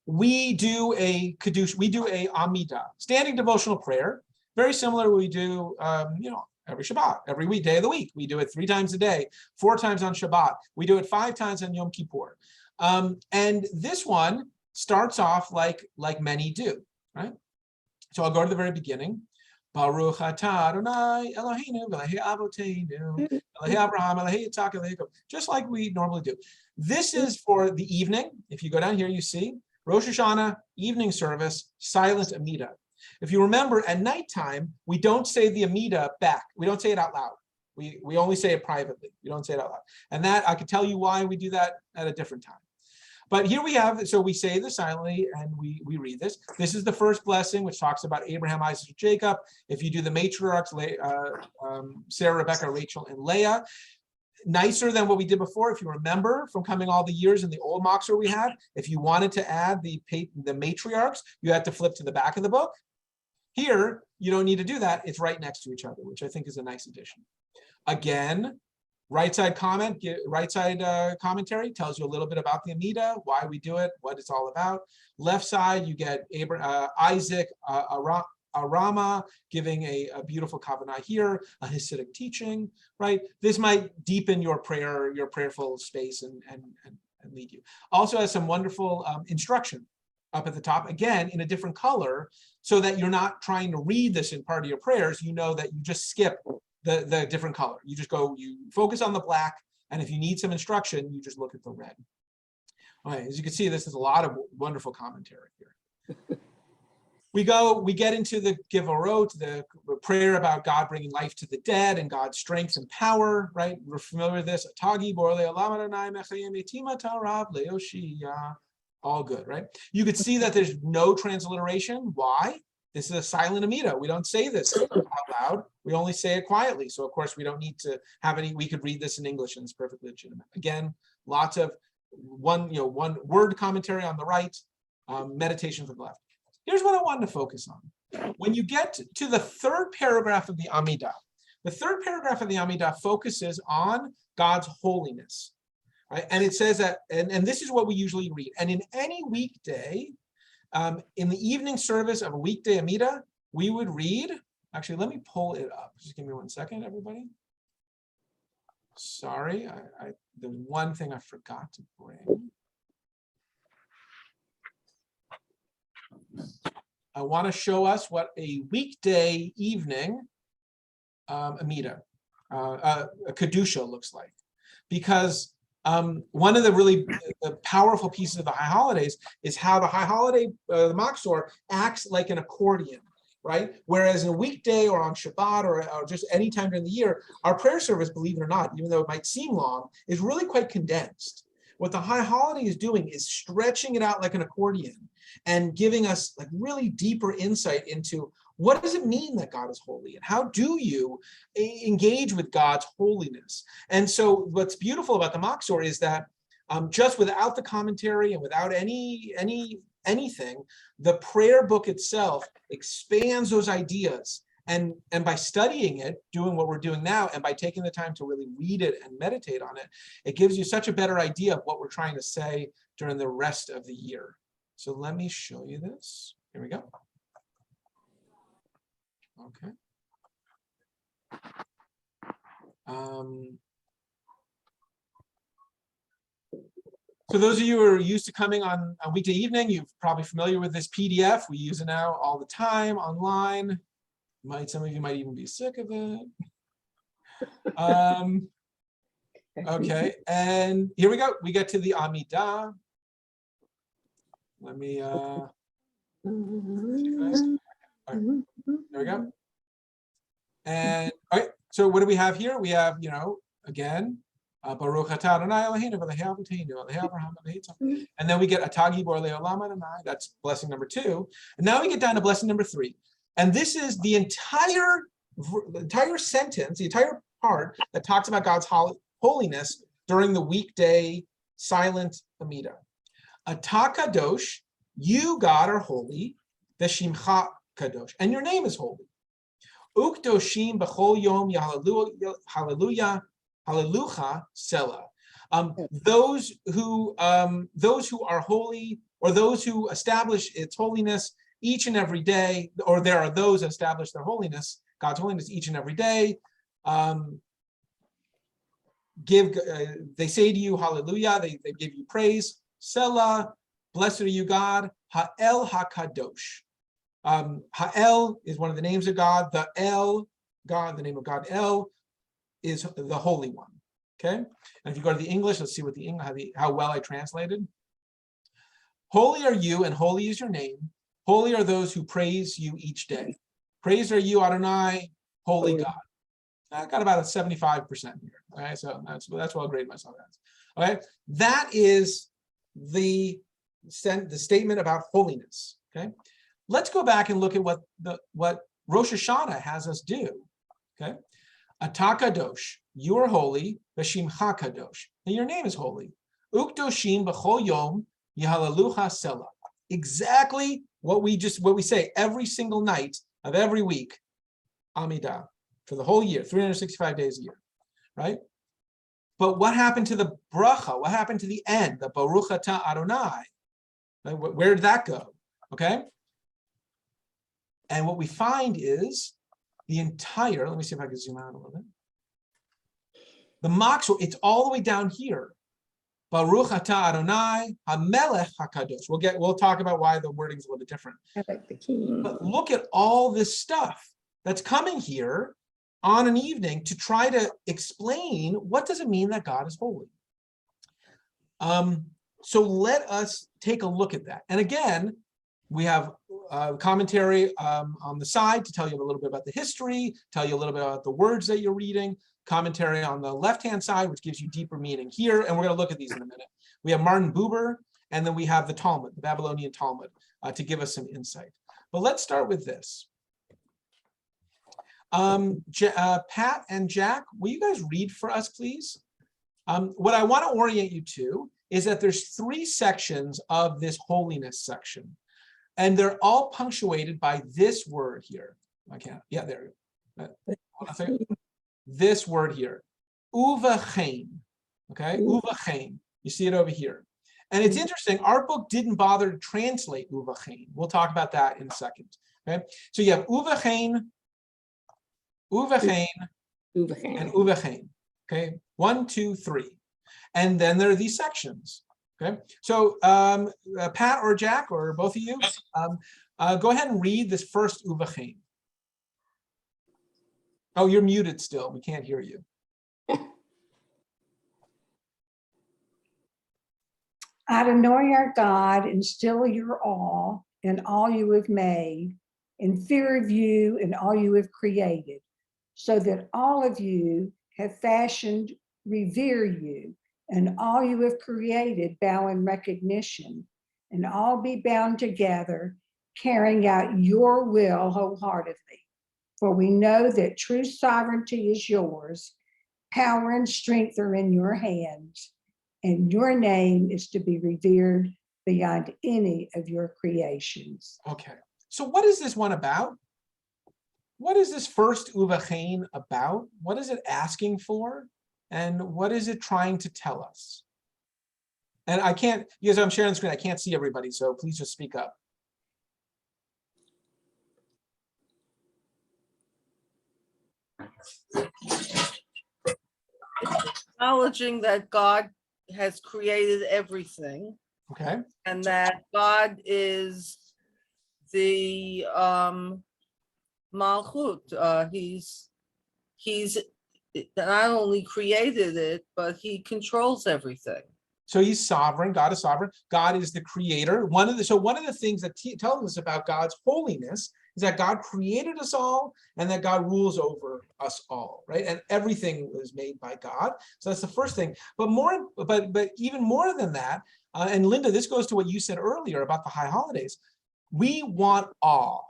we do a Kiddush, we do a Amidah, standing devotional prayer, very similar to what we do, every Shabbat, every weekday of the week. We do it 3 times a day, 4 times on Shabbat. We do it 5 times on Yom Kippur. And this one starts off like many do, right? So I'll go to the very beginning. Baruch atah Adonai Eloheinu v'Elahei Avoteinu Elahei Abraham Elahei Yitzhak Elahei Yaakov, just like we normally do. This is for the evening. If you go down here, you see Rosh Hashanah evening service, silent Amidah. If you remember, at nighttime, we don't say the Amidah back. We don't say it out loud. We only say it privately. We don't say it out loud. And that, I could tell you why we do that at a different time. But here we have, so we say this silently and we read this. This is the first blessing, which talks about Abraham, Isaac, Jacob. If you do the matriarchs, Sarah, Rebecca, Rachel, and Leah, nicer than what we did before. If you remember from coming all the years in the old Machzor we had, if you wanted to add the matriarchs, you had to flip to the back of the book. Here, you don't need to do that. It's right next to each other, which I think is a nice addition. Again, right side commentary tells you a little bit about the Amida, why we do it, what it's all about. Left side, you get Isaac, Arama giving a beautiful kavanah here, a Hasidic teaching, right? This might deepen your prayer, your prayerful space and lead you. Also has some wonderful instruction up at the top, again, in a different color, so that you're not trying to read this in part of your prayers. You know that you just skip the different color. You just go, you focus on the black, and if you need some instruction, you just look at the red. All right, as you can see, this is a lot of wonderful commentary here. We get into the Givorot, the prayer about God bringing life to the dead and God's strength and power, right? We're familiar with this. All good, right? You could see that there's no transliteration. Why? This is a silent Amida. We don't say this out loud. We only say it quietly. So of course we don't need to have any, we could read this in English and it's perfectly legitimate. Again, lots of one word commentary on the right, meditation from the left. Here's what I wanted to focus on. When you get to the third paragraph of the Amidah, the third paragraph of the Amidah focuses on God's holiness. Right? And it says that, and this is what we usually read. And in any weekday, in the evening service of a weekday Amidah, we would read, actually, let me pull it up. Just give me 1 second, everybody. Sorry, there's one thing I forgot to bring. I want to show us what a weekday evening Amidah, a Kedusha looks like. Because one of the really powerful pieces of the high holidays is how the high holiday, the Machzor, acts like an accordion, right? Whereas a weekday or on Shabbat or just any time during the year, our prayer service, believe it or not, even though it might seem long, is really quite condensed. What the high holiday is doing is stretching it out like an accordion and giving us like really deeper insight into what does it mean that God is holy and how do you engage with God's holiness. And so what's beautiful about the Machzor is that just without the commentary and without anything, the prayer book itself expands those ideas. And by studying it, doing what we're doing now, and by taking the time to really read it and meditate on it, it gives you such a better idea of what we're trying to say during the rest of the year. So let me show you this. Here we go. Okay. So those of you who are used to coming on a weekday evening, you're probably familiar with this PDF. We use it now all the time online. Some of you might even be sick of it. Okay, and here we go. We get to the Amidah. Let me, all right, there we go. And all right, so what do we have here? We have, again, Baruch atah Adonai Eloheinu v'le'el v'teinu v'le'el Abraham v'le'el. And then we get Atagi bor le'olam Adonai. That's blessing number 2. And now we get down to blessing number 3. And this is the entire sentence, the entire part that talks about God's holiness during the weekday silent Amidah. Atah kadosh, you, God, are holy, v'shimcha kadosh, and your name is holy. Ukdoshim b'chol yom hallelujah, hallelujah, selah. Those who are holy, or those who establish its holiness each and every day, or there are those that establish their holiness, God's holiness each and every day. They say to you, hallelujah, they give you praise. Selah, blessed are you, God. Ha'el HaKadosh. Ha'el is one of the names of God. The El, God, the name of God, El, is the Holy One. Okay? And if you go to the English, let's see what how well I translated. Holy are you, and holy is your name. Holy are those who praise you each day. Praise are you, Adonai, holy God. I got about a 75% here. All right, so that's what I'll grade myself as. All right, that is the statement about holiness. Okay, let's go back and look at what Rosh Hashanah has us do. Okay, Ata kadosh, you are holy, v'shimcha kadosh, and your name is holy. Ukdoshim b'chol yom yihalalucha selah. Exactly what we say every single night of every week, Amidah, for the whole year, 365 days a year, right? But what happened to the bracha? What happened to the end, the Baruch Atah Adonai? Where did that go? Okay. And what we find is the entire, let me see if I can zoom out a little bit. The Machzor, it's all the way down here. Baruch Atah Adonai HaMelech HaKadosh. We'll talk about why the wording's a little bit different. But look at all this stuff that's coming here on an evening to try to explain what does it mean that God is holy. So let us take a look at that. And again, we have commentary on the side to tell you a little bit about the history, tell you a little bit about the words that you're reading, commentary on the left-hand side, which gives you deeper meaning here. And we're going to look at these in a minute. We have Martin Buber, and then we have the Talmud, the Babylonian Talmud, to give us some insight. But let's start with this. Pat and Jack, will you guys read for us, please? What I want to orient you to is that there's 3 sections of this holiness section, and they're all punctuated by this word here. I can't, yeah, there you go. This word here, uvachein, okay, uvachein. You see it over here. And it's interesting, our book didn't bother to translate uvachein. We'll talk about that in a second, okay? So you have uvachein, uvachein, and uvachein, okay? 1, 2, 3. And then there are these sections, okay? So Pat or Jack or both of you, go ahead and read this first uvachein. Oh, you're muted still. We can't hear you. Adonai our God, instill your awe in all you have made, in fear of you and all you have created, so that all of you have fashioned, revere you, and all you have created bow in recognition, and all be bound together, carrying out your will wholeheartedly. For we know that true sovereignty is yours, power and strength are in your hands, and your name is to be revered beyond any of your creations. Okay, so what is this one about? What is this first uvachein about? What is it asking for? And what is it trying to tell us? And I can't, because I'm sharing the screen, I can't see everybody, so please just speak up. Acknowledging that God has created everything. Okay. And that God is the Malchut. He's not only created it, but he controls everything. So he's sovereign. God is sovereign. God is the creator. One of the things that tells us about God's holiness is that God created us all and that God rules over us all, right? And everything was made by God. So that's the first thing. But even more than that, and Linda, this goes to what you said earlier about the high holidays. We want awe.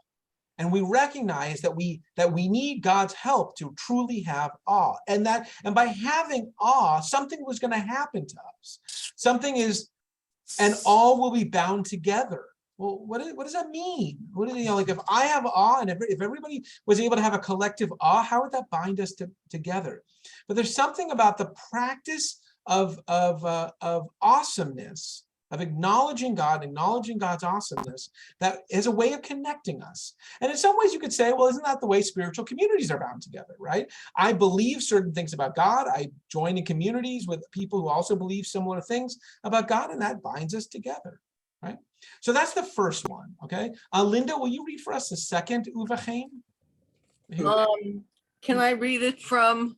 And we recognize that we need God's help to truly have awe. And by having awe, something was going to happen to us. And all will be bound together. Well, what does that mean? Like if I have awe and if everybody was able to have a collective awe, how would that bind us together? But there's something about the practice of awesomeness, of acknowledging God, acknowledging God's awesomeness, that is a way of connecting us. And in some ways you could say, well, isn't that the way spiritual communities are bound together, right? I believe certain things about God. I join in communities with people who also believe similar things about God, and that binds us together, right? So that's the first one, okay? Linda, will you read for us the second uvachein? Can I read it from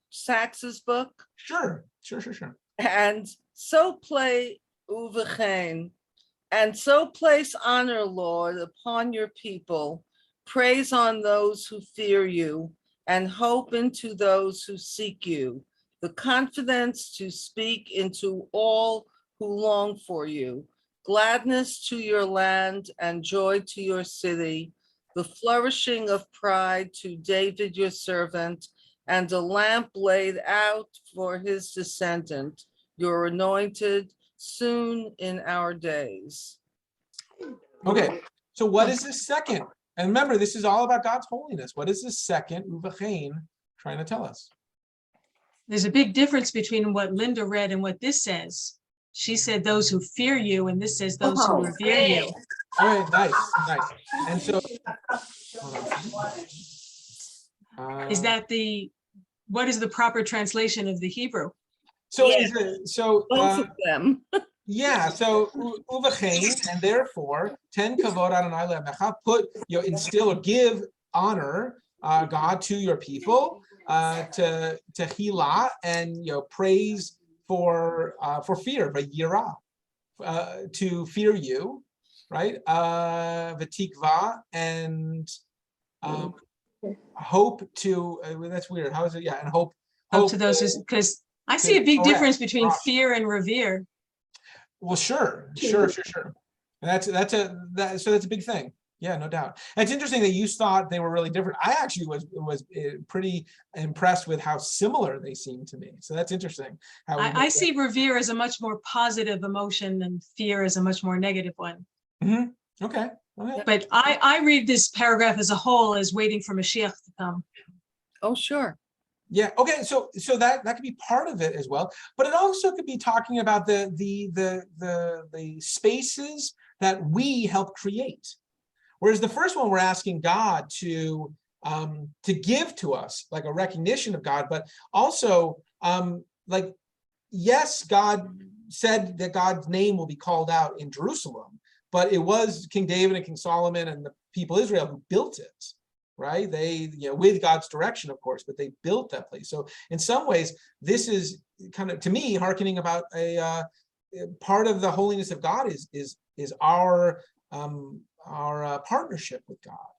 Sachs's book? Sure. And so play uvachein, and so place honor, Lord, upon your people, praise on those who fear you, and hope into those who seek you, the confidence to speak into all who long for you, gladness to your land and joy to your city, the flourishing of pride to David your servant, and a lamp laid out for his descendant, your anointed, soon in our days. Okay, so what is this second? And remember, this is all about God's holiness. What is this second uvachein trying to tell us? There's a big difference between what Linda read and what this says. She said those who fear you, and this says those who revere you. All right, nice. And so, Is that what is the proper translation of the Hebrew? So Yeah. is it, so Both of them. yeah, so uvachein, and therefore ten kavod Adonai le'amecha, instill or give honor, God, to your people, to hila, and praise for fear, vayira, to fear you, right? V'tikva, and hope to. That's weird. How is it? Yeah, and hope To those, because I see a big correct, difference between Rosh. fear and revere. Well, sure. And that's a big thing. Yeah, no doubt. And it's interesting that you thought they were really different. I actually was pretty impressed with how similar they seem to me. So that's interesting. I see revere as a much more positive emotion and fear as a much more negative one. Mm-hmm. Okay. But I read this paragraph as a whole as waiting for Mashiach to come. Oh, sure. Yeah. Okay. So that could be part of it as well, but it also could be talking about the spaces that we help create. Whereas the first one, we're asking God to give to us like a recognition of God, but also yes, God said that God's name will be called out in Jerusalem, but it was King David and King Solomon and the people of Israel who built it. Right? They, with God's direction, of course, but they built that place. So in some ways, this is kind of, to me, hearkening about a part of the holiness of God is our partnership with God,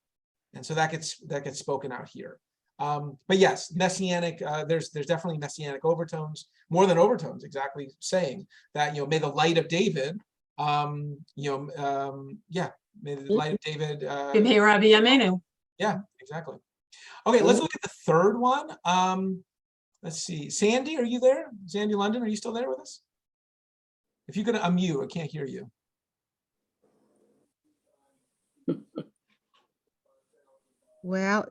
and so that gets spoken out here. But yes, messianic. There's definitely messianic overtones, more than overtones. Exactly, saying that may the light of David, may the light of David. Rabbi Yamenu. Yeah, exactly. Okay, let's look at the third one. Let's see. Sandy, are you there? Sandy London, are you still there with us? If you could unmute, I can't hear you. Well,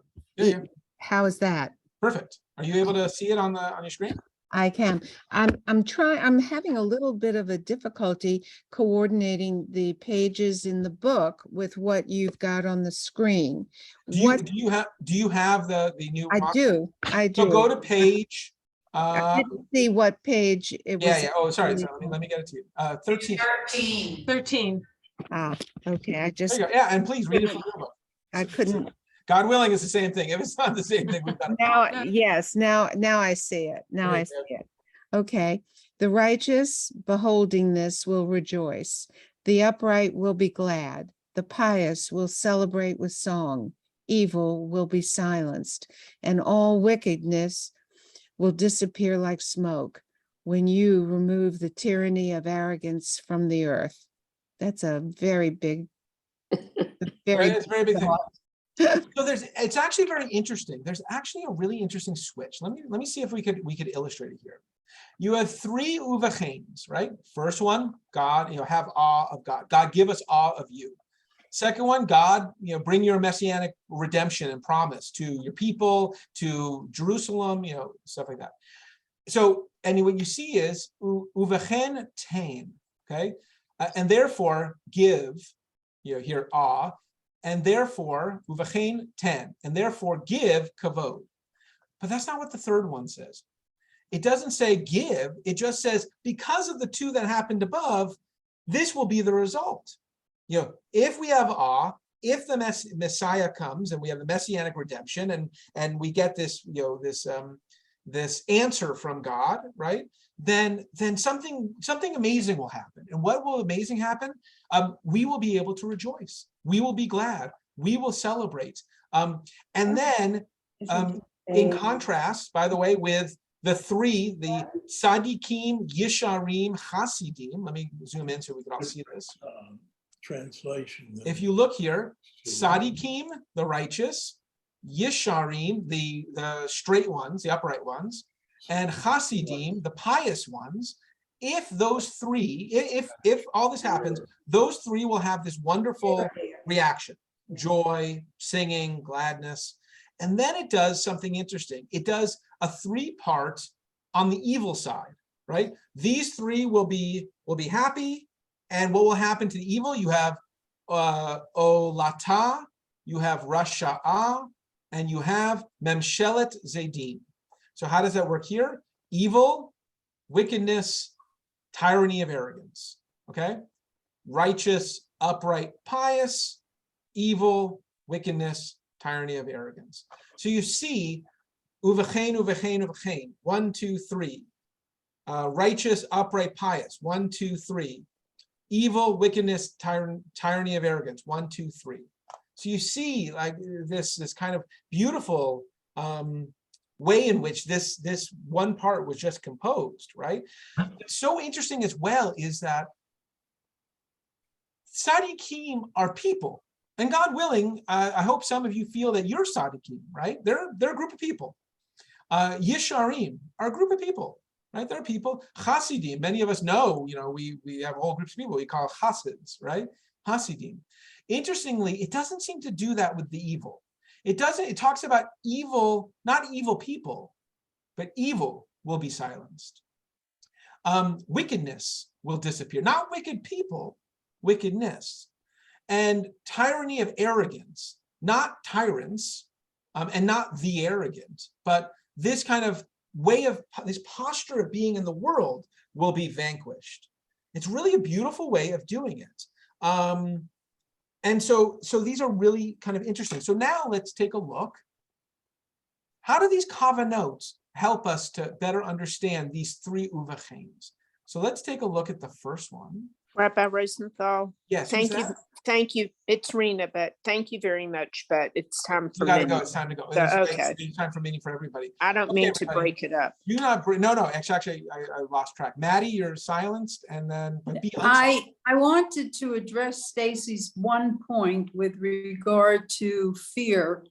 how is that? Perfect. Are you able to see it on your screen? I can. I'm having a little bit of a difficulty coordinating the pages in the book with what you've got on the screen. Do you have the new? I do. So go to page. I didn't see what page it was. Yeah. Oh, sorry. Let me get it to you. 13. Ah, okay. I just. There you go. Yeah, and please read it from your book. I couldn't. God willing, it's the same thing. If it's not the same thing, we've got it. Now, yes, now I see it. Now I see it. Okay. The righteous beholding this will rejoice. The upright will be glad. The pious will celebrate with song. Evil will be silenced, and all wickedness will disappear like smoke when you remove the tyranny of arrogance from the earth. That's a very big, it's a very big thing. So it's actually very interesting. There's actually a really interesting switch. Let me see if we could illustrate it here. You have three uvacheins, right? First one, God, have awe of God. God, give us awe of you. Second one, God, bring your messianic redemption and promise to your people, to Jerusalem, stuff like that. So, and what you see is uvachen tain, okay, and therefore give, here awe. And therefore, uvachein 10, and therefore give kavod. But that's not what the third one says. It doesn't say give, it just says, because of the two that happened above, this will be the result. If we have awe, if the Messiah comes and we have the messianic redemption and we get this, this answer from God, right? Then something amazing will happen. And what will amazing happen? We will be able to rejoice. We will be glad. We will celebrate. And then, in contrast, by the way, with the three, the Sadikim, Yisharim, Hasidim. Let me zoom in so we can all see this. Translation. If you look here, Sadikim, the righteous, Yisharim, the straight ones, the upright ones, and Hasidim, the pious ones. If those three, if all this happens, those three will have this wonderful reaction: joy, singing, gladness. And then it does something interesting. It does a three-part on the evil side, right? These three will be happy. And what will happen to the evil? You have Olata, you have Rasha'ah, and you have Memshelet Zedim. So how does that work here? Evil, wickedness, tyranny of arrogance, okay? Righteous, upright, pious, evil, wickedness, tyranny of arrogance. So you see, uvechein, uvechein, uvechein, 1, 2, 3. Righteous, upright, pious, 1, 2, 3. Evil, wickedness, tyranny of arrogance, 1, 2, 3. So you see, like this kind of beautiful way in which this one part was just composed, right? What's so interesting as well is that Sadiqim are people, and God willing, I hope some of you feel that you're Sadiqim, right? They're a group of people. Yisharim are a group of people, right? They're people. Hasidim, many of us know, we have whole groups of people we call Hasids, right? Hasidim. Interestingly, it doesn't seem to do that with the evil. It talks about evil, not evil people, but evil will be silenced. Wickedness will disappear, not wicked people, wickedness. And tyranny of arrogance, not tyrants, and not the arrogant, but this kind of way of, this posture of being in the world will be vanquished. It's really a beautiful way of doing it. And so these are really kind of interesting. So now let's take a look. How do these kavanot help us to better understand these three uvacheins? So let's take a look at the first one. Rabbi Rosenthal. Yes. Thank you. Thank you. It's Rena, but thank you very much. But it's time for You gotta meeting. go. It's time to go. So, okay. It's time for meeting for everybody. I don't mean to break it up. You not no. Actually, I lost track. Maddie, you're silenced, and then I wanted to address Stacy's one point with regard to fear.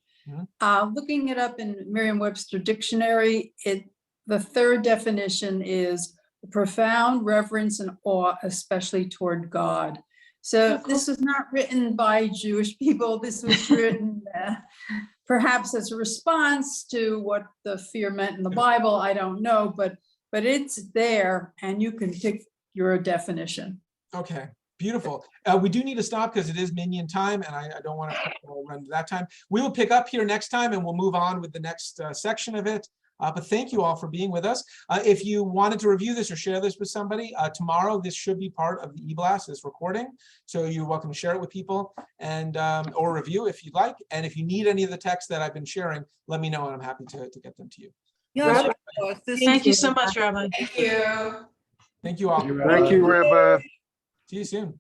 Looking it up in Merriam-Webster dictionary, the third definition is profound reverence and awe, especially toward God. So this was not written by Jewish people. This was written perhaps as a response to what the fear meant in the Bible. I don't know, but it's there, and you can pick your definition. Okay, beautiful. We do need to stop because it is minion time, and I don't want to run to that time. We will pick up here next time, and we'll move on with the next section of it. But thank you all for being with us. If you wanted to review this or share this with somebody, tomorrow this should be part of the e-blast, this recording. So you're welcome to share it with people and or review if you'd like. And if you need any of the text that I've been sharing, let me know and I'm happy to get them to you. Yeah, Thank you so much, Rabbi. Thank you. Thank you all. Thank you, Rabbi. See you soon.